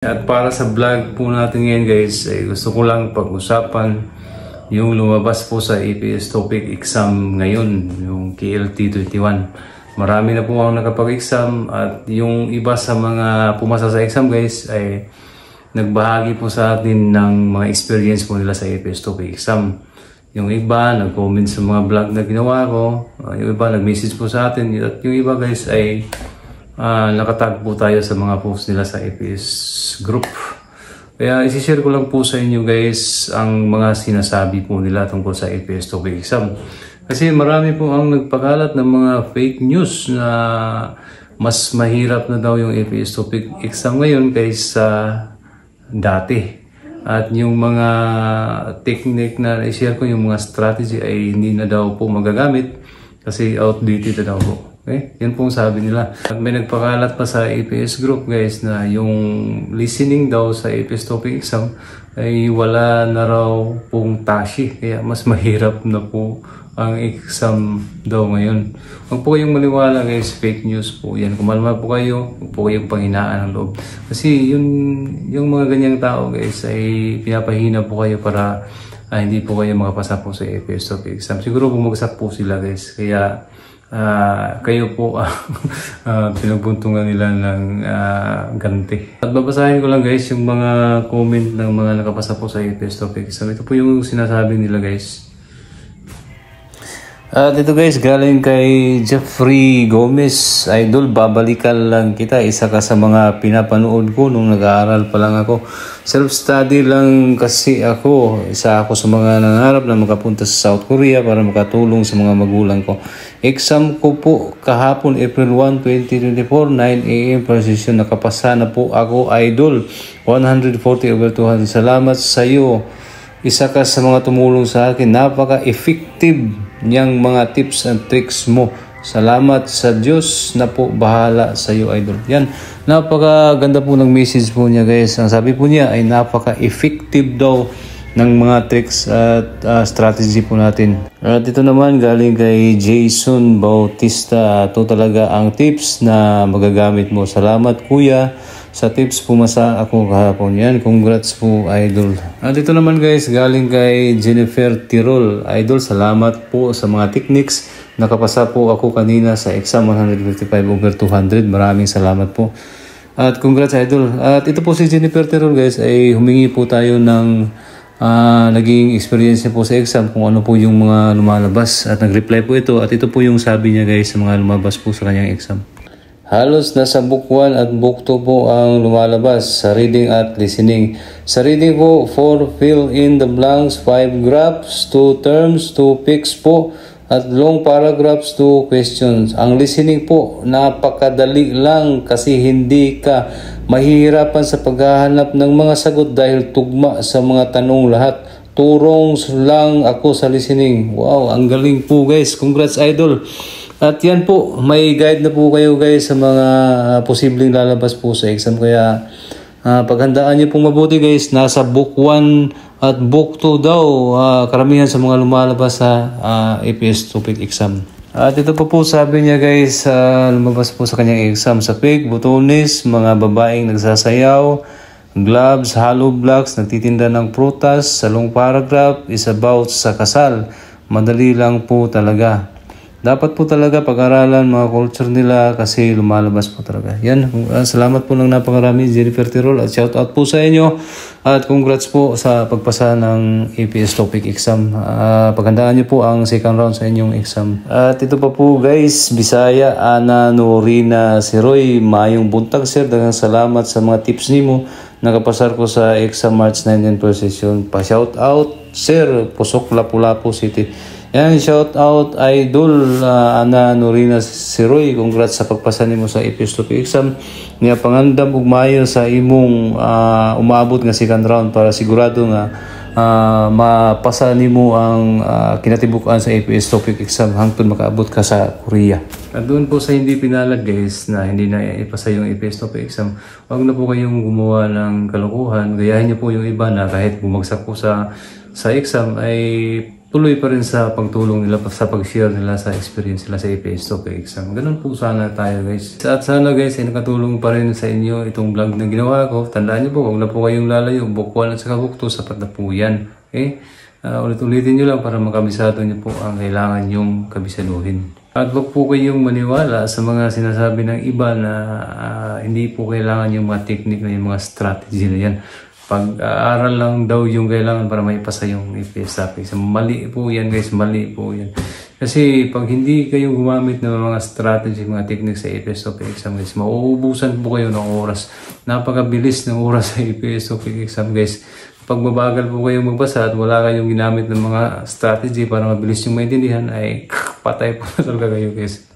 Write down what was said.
At para sa vlog po natin ngayon guys, ay gusto ko lang pag-usapan yung lumabas po sa APS TOPIK exam ngayon, yung KLT21. Marami na po ang nakapag-exam at yung iba sa mga pumasa sa exam guys ay nagbahagi po sa atin ng mga experience po nila sa APS TOPIK exam. Yung iba nag-comment sa mga vlog na ginawa ko, yung iba nag-message po sa atin at yung iba guys ay nakatag po tayo sa mga posts nila sa APS group. Kaya isi-share ko lang po sa inyo guys ang mga sinasabi po nila tungkol sa APS TOPIK exam. Kasi marami po ang nagpakalat ng mga fake news na mas mahirap na daw yung APS TOPIK exam ngayon kaysa dati. At yung mga technique na i-share ko, yung mga strategy ay hindi na daw po magagamit kasi outdated na daw po. Okay? Yan pong sabi nila. At may nagpakalat pa sa APS group guys na yung listening daw sa APS TOPIK exam ay wala na raw pong tashi. Kaya mas mahirap na po ang exam daw ngayon. Huwag po kayong maniwala guys, fake news po yan. Kumalma po kayo, huwag po kayong panghinaan ng loob. Kasi yung mga ganyang tao guys ay pinapahina po kayo para hindi po kayo makapasa po sa APS TOPIK exam. Siguro bumagsak po sila guys. Kaya kayo po pinagbuntungan nila ng ganti. At babasahin ko lang guys yung mga comment ng mga nakapasa po sa APS TOPIK exam. Ito po yung sinasabi nila guys. Dito guys, galing kay Jeffrey Gomez. Idol, babalikan lang kita. Isa ka sa mga pinapanood ko nung nag-aaral pa lang ako. Self-study lang kasi ako. Isa ako sa mga nangarap na makapunta sa South Korea para makatulong sa mga magulang ko. Exam ko po kahapon April 1, 2024, 9 AM precision. Nakapasa na po ako, idol. 140/200. Salamat sa iyo. Isa ka sa mga tumulong sa akin. Napaka-effective niyang mga tips and tricks mo. Salamat sa Diyos na po bahala sa iyo, idol. Yan, napakaganda po ng message po niya guys. Ang sabi po niya ay napaka-effective daw ng mga tricks at strategy po natin. At ito naman galing kay Jason Bautista. Ito talaga ang tips na magagamit mo. Salamat kuya sa tips, pumasa ako kahapon. Yan, congrats po idol. At ito naman guys, galing kay Jennifer Tirol. Idol, salamat po sa mga techniques. Nakapasa po ako kanina sa exam 155/200. Maraming salamat po. At congrats idol. At ito po si Jennifer Tirol guys, ay humingi po tayo ng naging experience niya po sa exam, kung ano po yung mga lumalabas. At nag-reply po ito. At ito po yung sabi niya guys sa mga lumabas po sa kanyang exam. Halos nasa book 1 at book 2 po ang lumalabas sa reading at listening. Sa reading po, 4 fill in the blanks, 5 graphs, 2 terms, 2 pics po, at long paragraphs, 2 questions. Ang listening po, napakadali lang kasi hindi ka mahihirapan sa paghahanap ng mga sagot dahil tugma sa mga tanong lahat. Turong lang ako sa listening. Wow, ang galing po guys. Congrats idol. At yan po, may guide na po kayo guys sa mga posibleng lalabas po sa exam. Kaya paghandaan nyo pong mabuti guys, nasa book 1 at book 2 daw karamihan sa mga lumalabas sa APS TOPIK exam. At ito po sabi niya guys, lumabas po sa kanyang exam sa fake, botones, mga babaeng nagsasayaw, gloves, hollow blocks, nagtitinda ng prutas, sa long paragraph is about sa kasal. Madali lang po talaga. Dapat po talaga pag-aralan mga culture nila kasi lumalabas po talaga. Yan, salamat po ng napakarami Jennifer Tirol at shout out po sa inyo at congrats po sa pagpasa ng APS TOPIK exam. Paghandaan nyo po ang second round sa inyong exam. At ito pa po guys, Bisaya, Ana Norina Siroy, mayong buntag sir, daghang salamat sa mga tips nimo. Nakapasar ko sa exam March 19 session. Pa-shout out sir, Pusok Lapu-Lapu City. Yan, shout out idol Ana Norina Siroy. Congrats sa pagpasa nimo sa APS TOPIK exam. Niya pangandam ug maayo sa imong umaabot nga second round para sigurado nga mapasa nimo ang kinatibuk-an sa APS TOPIK exam hangtod makaabot ka sa Korea. At doon po sa hindi pinalag guys na hindi na ipasa yung APS TOPIK exam, wag na po kayong gumawa ng kalokohan. Gayahin niyo po yung iba na kahit bumagsak po sa exam ay tuloy pa rin sa pagtulong nila sa pag-share nila sa experience nila sa APS TOEFL exam. Ganun po sana tayo guys. At sana guys ay nakatulong pa rin sa inyo itong vlog na ginawa ko. Tandaan niyo po, huwag na po kayong lalayo. Bukwan at saka bukto, sapat na po yan. Okay? Ulit-ulitin nyo lang para makabisado nyo po ang kailangan yung kabisaduhin. At wag po kayong maniwala sa mga sinasabi ng iba na hindi po kailangan yung mga technique na yung mga strategy na yan. Pag-aaral lang daw yung kailangan para maipasa yung APS TOEFL. Mali po yan guys, mali po yan. Kasi pag hindi kayo gumamit ng mga strategy, mga techniques sa APS TOEFL exam guys, mauubusan po kayo ng oras. Napakabilis ng oras sa APS TOEFL exam guys. Pag mabagal po kayong magbasa at wala kayong ginamit ng mga strategy para mabilis yung maintindihan, ay patay po talaga kayo guys.